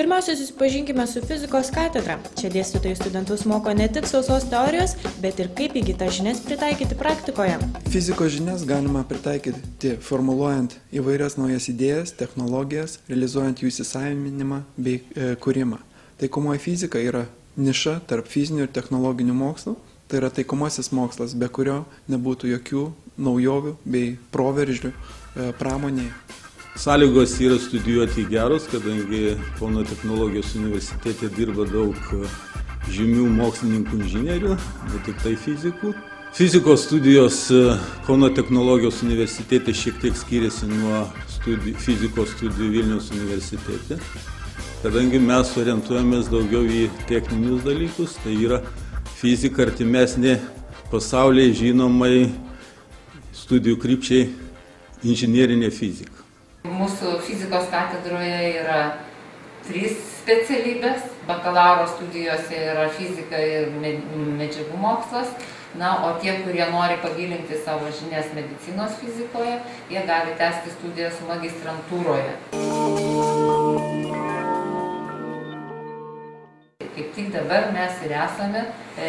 Pirmiausia, susipažinkime su fizikos katedra. Čia dėstytojai studentus moko ne tik sausos teorijos, bet ir kaip įgytas žinias pritaikyti praktikoje. Fizikos žinias galima pritaikyti formuluojant įvairias naujas idėjas, technologijas, realizuojant jų įsisavinimą bei kūrimą. Taikomoji fizika yra niša tarp fizinių ir technologinių mokslų. Tai yra taikomasis mokslas, be kurio nebūtų jokių naujovių bei proveržių pramonėje. Sąlygos yra studijuoti geros, kadangi Kauno technologijos universitete dirba daug žymių mokslininkų inžinierių, ne tik tai fizikų. Fizikos studijos Kauno technologijos universitete šiek tiek skiriasi nuo fizikos studijų Vilniaus universitete, kadangi mes orientuojamės daugiau į techninius dalykus, tai yra fizika artimesnė pasaulyje žinomai studijų krypčiai inžinierinė fizika. Mūsų fizikos katedroje yra 3 specialybės. Bakalauro studijose yra fizika ir medžiagų mokslas. O tie, kurie nori pagilinti savo žinias medicinos fizikoje, jie gali tęsti studijas magistrantūroje. Kaip tik dabar mes ir esame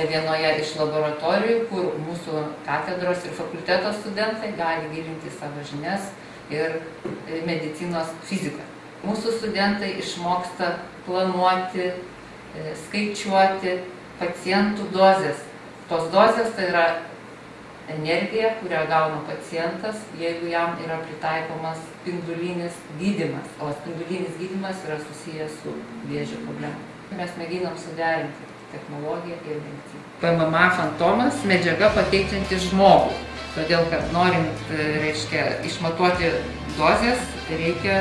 vienoje iš laboratorijų, kur mūsų katedros ir fakulteto studentai gali gilinti savo žinias ir medicinos fiziką. Mūsų studentai išmoksta planuoti, skaičiuoti pacientų dozes. Tos dozes tai yra energija, kurią gauna pacientas, jeigu jam yra pritaikomas spindulinis gydymas, o spindulinis gydymas yra susijęs su vėžio problema. Mes mėginam suderinti technologiją ir mediciną. PMMA fantomas medžiaga pateikianti žmogų. Todėl, kad norint, išmatuoti dozes, reikia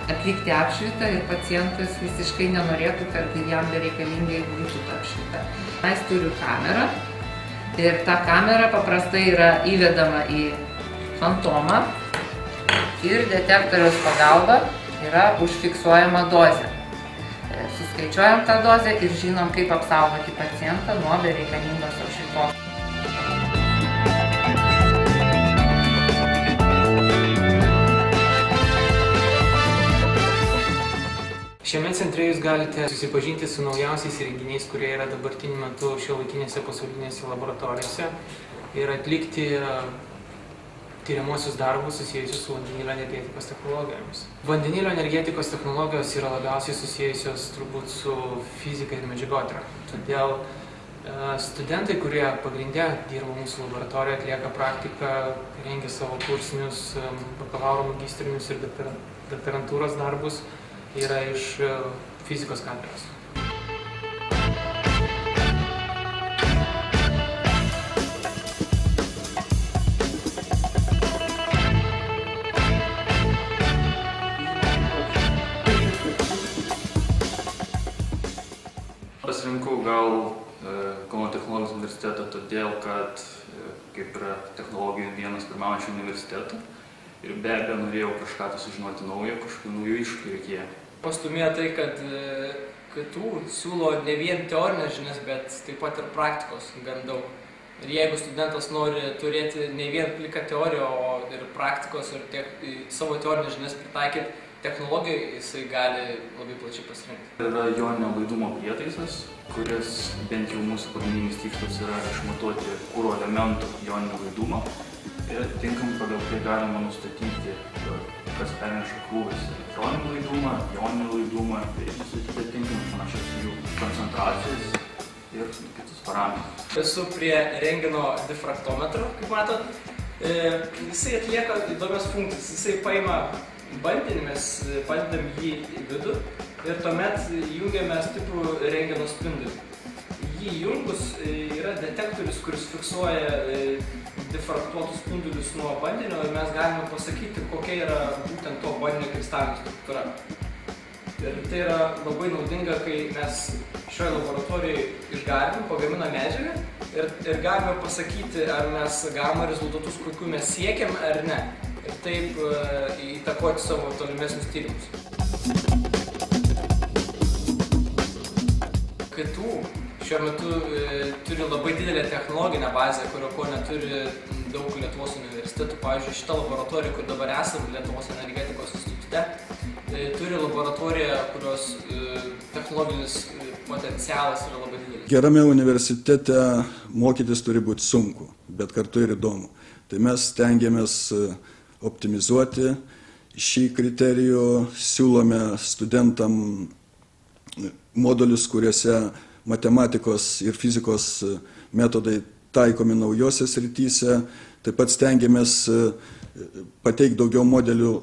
atlikti apšvitą ir pacientas visiškai nenorėtų, kad jam bereikalingai būtų ta apšvita. Jis turi kamerą ir ta kamera paprastai yra įvedama į fantomą ir detektoriaus pagalba yra užfiksuojama dozė. Suskaičiuojam tą dozę ir žinom, kaip apsaugoti pacientą nuo bereikalingos apšvitos. Šiame centre jūs galite susipažinti su naujausiais įrenginiais, kurie yra dabartiniu metu šiuolaikinėse pasaulinėse laboratorijose ir atlikti tyriamuosius darbus susijusius su vandenilio energetikos technologijomis. Vandenilio energetikos technologijos yra labiausiai susijusios turbūt su fizika ir medžiagotyra. Todėl studentai, kurie pagrinde dirba mūsų laboratorijoje, atlieka praktiką, rengia savo kursinius bakalauro, magistrinius ir doktorantūros darbus, yra iš fizikos katedros. Pasirinkau gal Kauno technologijos universitetą todėl, kad kaip yra technologijų vienas pirmaujančių universitetų ir be abejo norėjau kažką sužinoti naujo, kažkokių naujų iššūkių reikėjo. Pastumėjo tai, kad KTU siūlo ne vien teorinės žinias, bet taip pat ir praktikos gan daug. Ir jeigu studentas nori turėti ne vien pliką teoriją, o ir praktikos ir savo teorinės žinias pritaikyti technologijai, jisai gali labai plačiai pasirinkti. Tai yra joninio laidumo prietaisas, kuris bent jau mūsų pagrindinis tikslas yra išmatuoti kuro elementų joninio laidumą. Ir atitinkamai pagal tai galima nustatyti, kas perneša krūvis elektroninį laidumą, joninį laidumą, tai nustatyti atitinkamai panašias jų koncentracijas ir kitus parametrus. Esu prie rentgeno difraktometro, kaip matot. Jisai atlieka įdomias funkcijas. Jisai paima bandinį, mes padedam jį į vidų ir tuomet jungiame stiprų rentgeno spindulį. Jį jungus yra detektorius, kuris fiksuoja difraktuotus spindulius nuo bandinio ir mes galime pasakyti, kokia yra būtent to bandinio kristalinė struktūra. Ir tai yra labai naudinga, kai mes šioje laboratorijoje išgarinam, pagaminam medžiagą ir galime pasakyti, ar mes gavome rezultatus, kokių mes siekiam ar ne. Ir taip įtakoti savo tolimesnius tyrimus. KTU šiuo metu turi labai didelę technologinę bazę, ko neturi daug Lietuvos universitetų. Pavyzdžiui, šita laboratorija, kur dabar esame Lietuvos energetikos institute, turi laboratoriją, kurios technologinis potencialas yra labai didelis. Gerame universitete mokytis turi būti sunku, bet kartu ir įdomu. Tai mes stengiamės optimizuoti šį kriterijų, siūlome studentam modulius, kuriuose matematikos ir fizikos metodai taikomi naujose srityse. Taip pat stengiamės pateikti daugiau modelių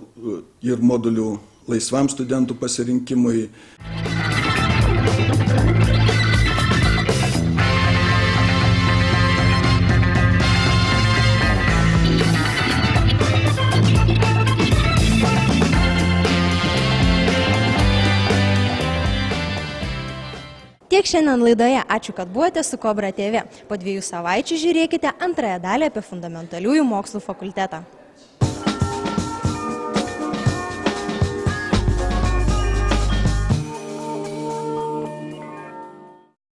ir modulių laisvam studentų pasirinkimui. Tiek šiandien laidoje. Ačiū, kad buvote su Kobra TV. Po 2 savaičių žiūrėkite antrąją dalį apie fundamentaliųjų mokslų fakultetą.